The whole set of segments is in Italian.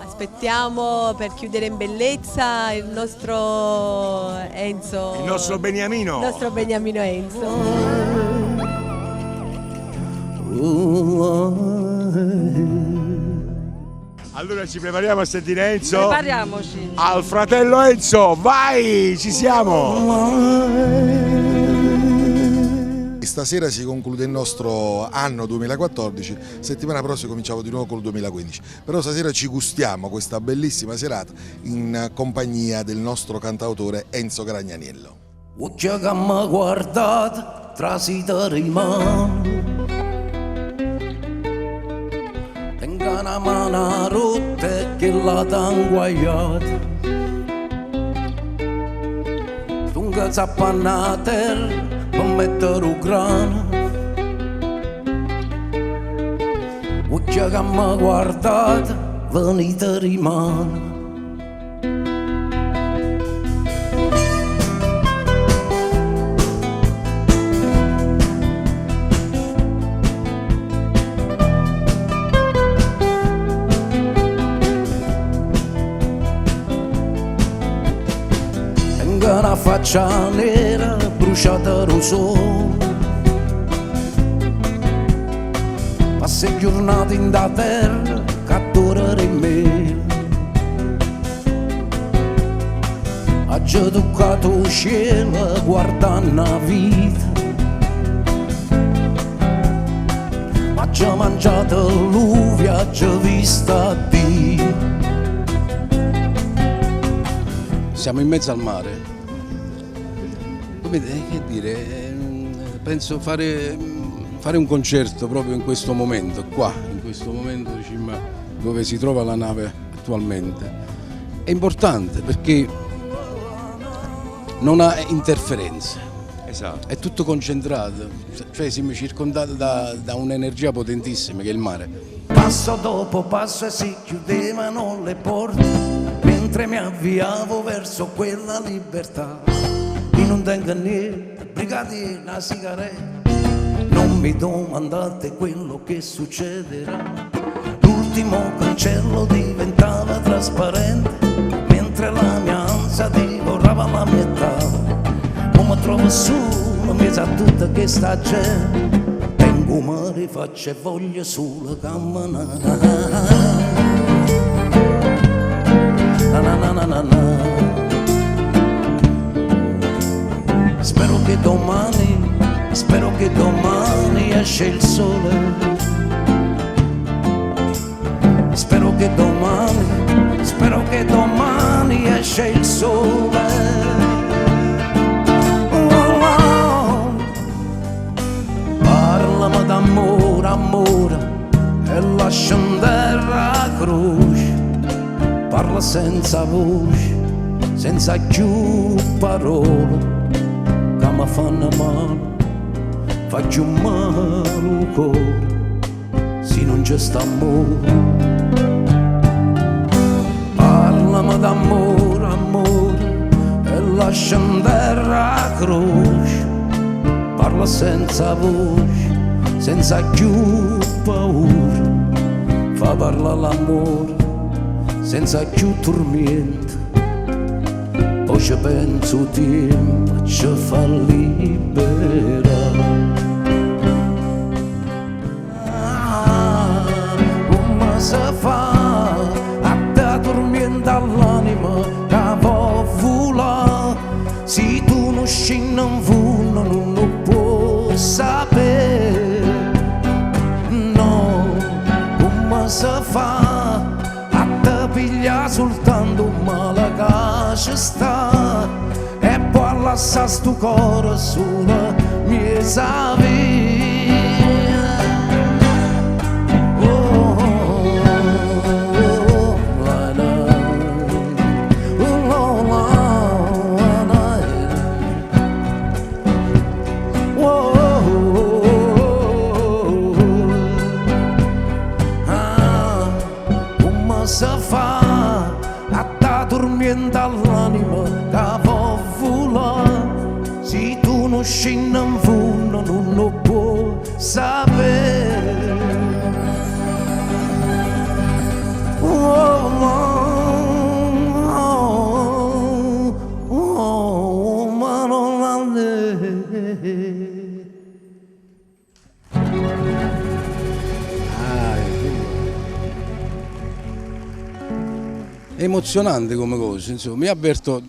Aspettiamo per chiudere in bellezza il nostro Enzo. Il nostro Beniamino. Il nostro Beniamino Enzo. Allora ci prepariamo a sentire Enzo? Prepariamoci. Al fratello Enzo, vai, ci siamo! Stasera si conclude il nostro anno 2014, settimana prossima cominciamo di nuovo col 2015, però stasera ci gustiamo questa bellissima serata in compagnia del nostro cantautore Enzo Gragnaniello. Occhi che mi guardate, trasita rimane, tenga una mano rotta che la tanguagliata, tunga zappanna a terra, per mettere un grano. Occhi che mi guardate, venite rimane. Tenga una faccia nera bruciata al sole, passa giornate in da terra catturare in me, ha già toccato il cielo guardando la vita, ha già mangiato l'uve, ha già visto Dio. Siamo in mezzo al mare. Che dire, penso fare un concerto proprio in questo momento, qua, in questo momento dove si trova la nave attualmente. È importante perché non ha interferenze, Esatto. è tutto concentrato, cioè siamo circondati da un'energia potentissima che è il mare. Passo dopo passo e si chiudevano le porte, mentre mi avviavo verso quella libertà. Non tengo niente, brigati una sigaretta, non mi domandate quello che succederà. L'ultimo cancello diventava trasparente, mentre la mia ansia divorava la metà. Non mi trovo solo, mi sa tutta questa gente, tengo mare, faccia e voglia sulla camminata. Spero che domani esce il sole, spero che domani esce il sole. Parlami d'amore, amore, e lascia andare la croce, parla senza voce, senza più parole. Mi fanno male, faccio male al cuore, se non c'è sta amore. Parlami d'amore, amore, e lascia andare la croce, parla senza voce, senza più paura, fa parlare l'amore, senza più tormento. Poi ci penso tempo, ci fa liberare. Come si fa a te tormenta l'anima che può volare, se tu non scendi in fondo non lo puoi sapere. No, come si fa a te pigliare soltanto un male che ci sta e poi lascia sto cuore sulla mia via. Oh, la la, oh, la la, oh, come si fa a te tormenta l'anima che può volare, se tu non scendi in fondo non lo puoi sapere. è emozionante come cosa, insomma, mi avverto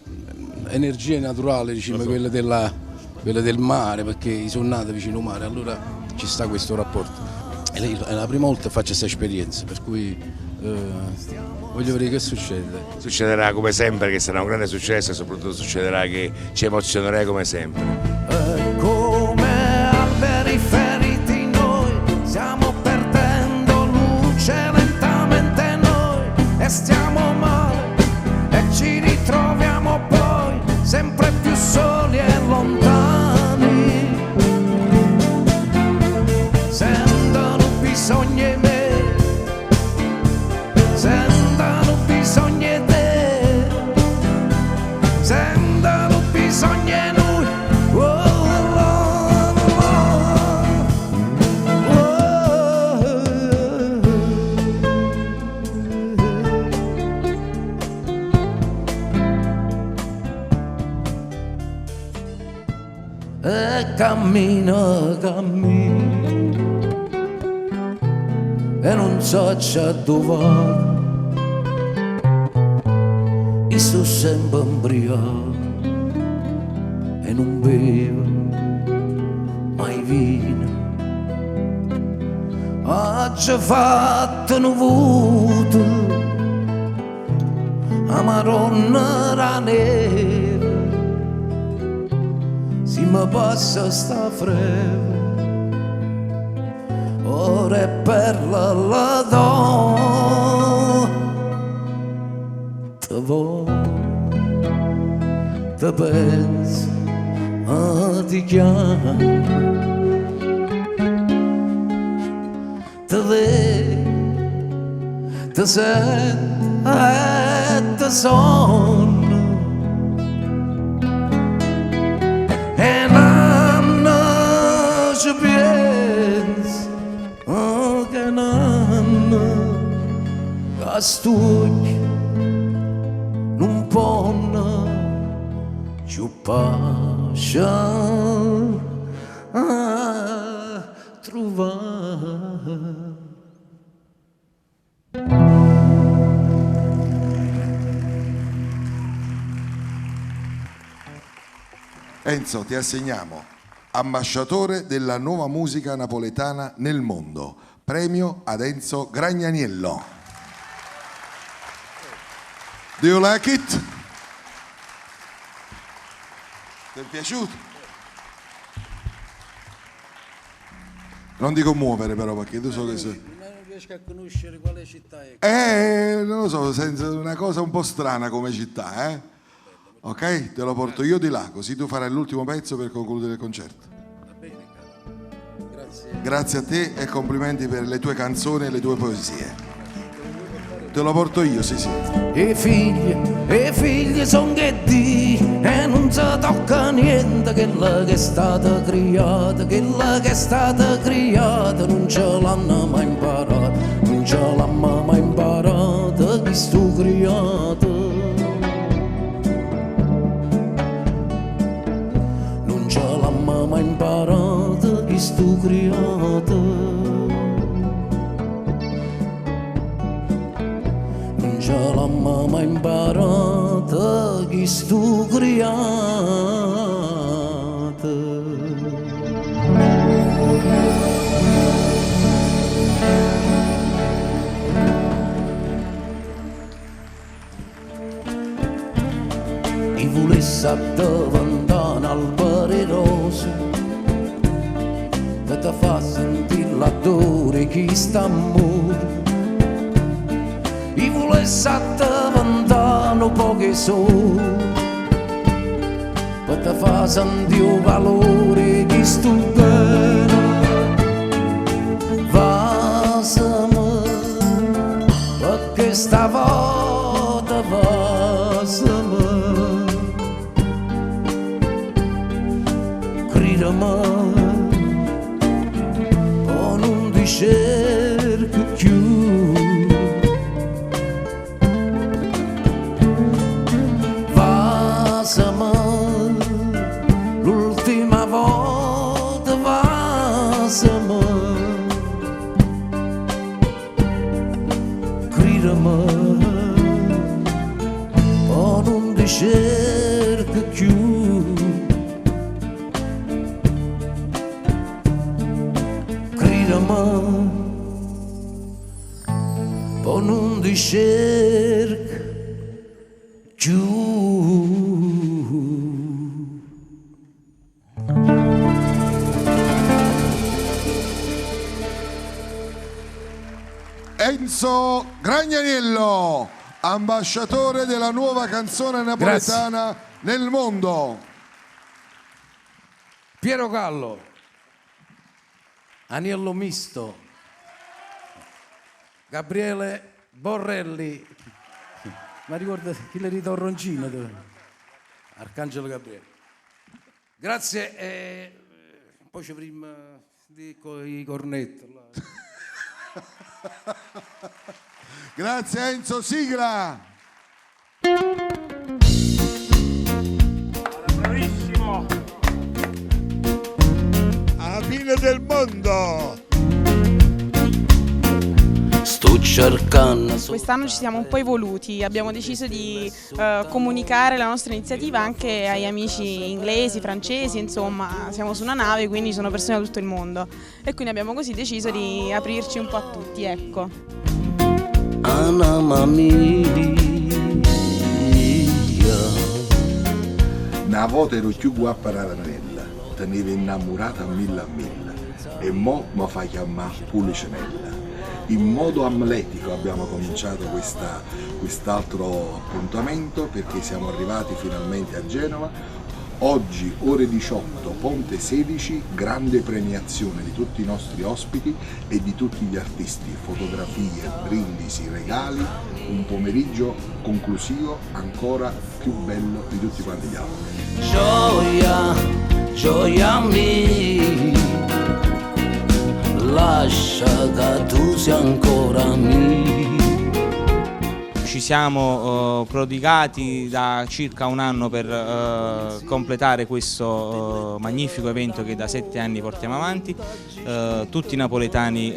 energie naturali, diciamo, quelle del mare, perché sono nato vicino al mare, allora ci sta questo rapporto. È la prima volta che faccio questa esperienza, per cui voglio vedere che succede. Succederà come sempre, che sarà un grande successo e soprattutto succederà che ci emozionerai come sempre. Come alberi feriti noi stiamo perdendo luce lentamente noi e stiamo male e ci ritroviamo poi sempre più soli e lontani. Sentono bisogno di me, sentono bisogno di te, sentono bisogno di noi. E cammino, cammino e non so dove vado, io sto sempre imbriaco e non bevo mai vino. Oggi fatto un vuoto a maronna nera, si mi passa sta freve, ora è per la do, te voglio, te penso, ti chiamo, te vedo, te sento e te sonno. E nanno ci penso, che nanno che stucchi non può ci pascia a trovare. Enzo, ti assegniamo ambasciatore della nuova musica napoletana nel mondo, premio ad Enzo Gragnaniello. Do you like it? Ti è piaciuto? Non ti commuovere però, perché tu so che sei... Non riesco a conoscere quale città è. non lo so, senza una cosa un po' strana come città, eh? Ok? Te lo porto io di là, così tu farai l'ultimo pezzo per concludere il concerto. Va bene, caro. Grazie. Grazie a te e complimenti per le tue canzoni e le tue poesie. Te lo porto io, sì sì. E figli son che di e non si tocca niente, quella che è stata criata, quella che è stata criata non ce l'hanno mai imparata, non ce l'hanno mai imparata chi sto criato. Non ce l'hanno mai imparata chi sto criato. Non ce l'hanno mai imparata chi sto criato. I volessi addiventare alberi rosa che ti fa sentire l'odore chi sta a morire. I volessi addiventare un po' che so per ti fa sentire il valore chi sto bene. Vasami perché stavolta vasami, gridami o non ti cerco più. Vasami l'ultima volta, vasami, gridami ti cerca più. Gridami, poi non ti cerca più. Enzo Gragnaniello, ambasciatore della nuova canzone napoletana nel mondo. Piero Gallo, Aniello Misto, Gabriele Borrelli, ma ricorda chi le ritorroncino? Arcangelo Gabriele. Grazie, poi c'è prima dico i cornetti. Grazie Enzo, sigla. Bravissimo. Alla fine del mondo. Sto cercando. Quest'anno ci siamo un po' evoluti, abbiamo deciso di comunicare la nostra iniziativa anche agli amici inglesi, francesi, insomma siamo su una nave, quindi sono persone da tutto il mondo e quindi abbiamo così deciso di aprirci un po' a tutti, ecco. Anna mia. Una volta ero più guappa della Ranella, tenevo innamorata a mille e mo mi fa chiamare Pulicinella. In modo amletico abbiamo cominciato quest'altro appuntamento perché siamo arrivati finalmente a Genova. Oggi ore 18, Ponte 16, grande premiazione di tutti i nostri ospiti e di tutti gli artisti, fotografie, brindisi, regali, un pomeriggio conclusivo ancora più bello di tutti quanti gli altri. Gioia, gioia mia, lascia che tu sia ancora mia. Ci siamo prodigati da circa un anno per completare questo magnifico evento che da 7 anni portiamo avanti, tutti napoletani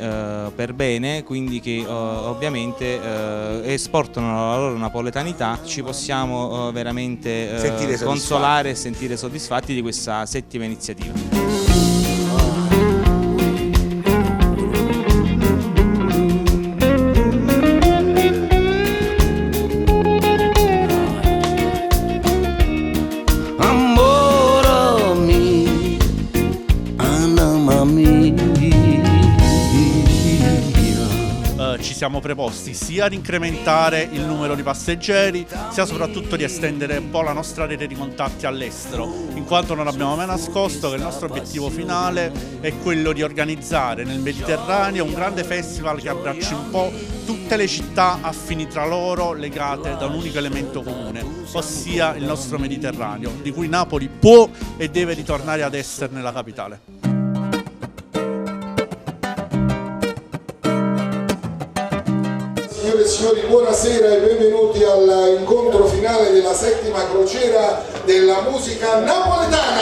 per bene, quindi che ovviamente esportano la loro napoletanità. Ci possiamo veramente consolare e sentire soddisfatti di questa 7ª iniziativa. Ci siamo preposti sia ad incrementare il numero di passeggeri, sia soprattutto di estendere un po' la nostra rete di contatti all'estero, in quanto non abbiamo mai nascosto che il nostro obiettivo finale è quello di organizzare nel Mediterraneo un grande festival che abbracci un po' tutte le città affini tra loro, legate da un unico elemento comune, ossia il nostro Mediterraneo, di cui Napoli può e deve ritornare ad esserne la capitale. Signore e signori, buonasera e benvenuti all'incontro finale della 7ª crociera della musica napoletana.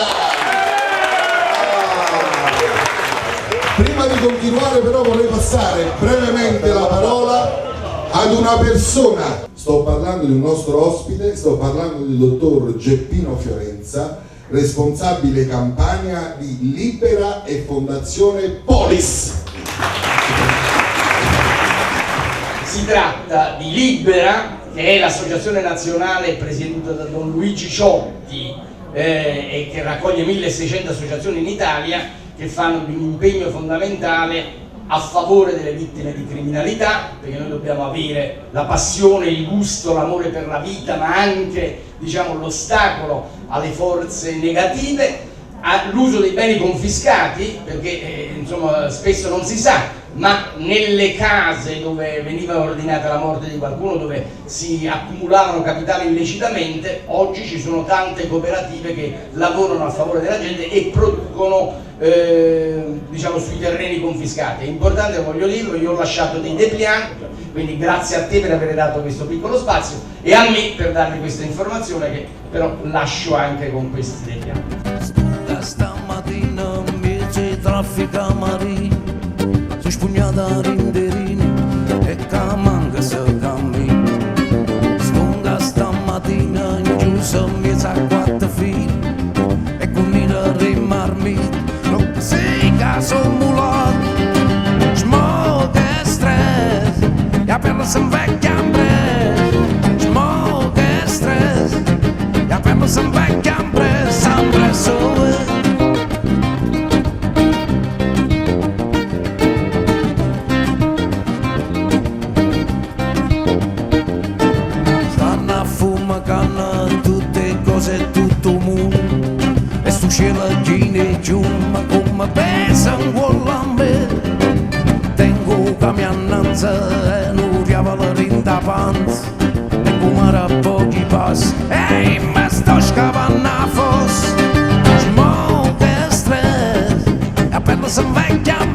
Prima di continuare però vorrei passare brevemente la parola ad una persona. Sto parlando di un nostro ospite, sto parlando del dottor Geppino Fiorenza, responsabile Campania di Libera e Fondazione Polis. Si tratta di Libera, che è l'associazione nazionale presieduta da Don Luigi Ciotti e che raccoglie 1600 associazioni in Italia che fanno di un impegno fondamentale a favore delle vittime di criminalità, perché noi dobbiamo avere la passione, il gusto, l'amore per la vita, ma anche, diciamo, l'ostacolo alle forze negative, all'uso dei beni confiscati, perché insomma spesso non si sa, ma nelle case dove veniva ordinata la morte di qualcuno, dove si accumulavano capitali illecitamente, oggi ci sono tante cooperative che lavorano a favore della gente e producono diciamo sui terreni confiscati. È importante, voglio dirlo, io ho lasciato dei dépliant, quindi grazie a te per aver dato questo piccolo spazio e a me per darvi questa informazione che però lascio anche con questi dépliant. Stamattina invece traffica marina, si spugnata rinderini e che manca se cammina. Sponda stamattina in giù Gine giumma come pesa in cuore a me. Tengo che mi annanza e non riavolo rinda panza. E come a pochi passi e mi sto scavando a fossa. Smoke e stress, e per la sveglia a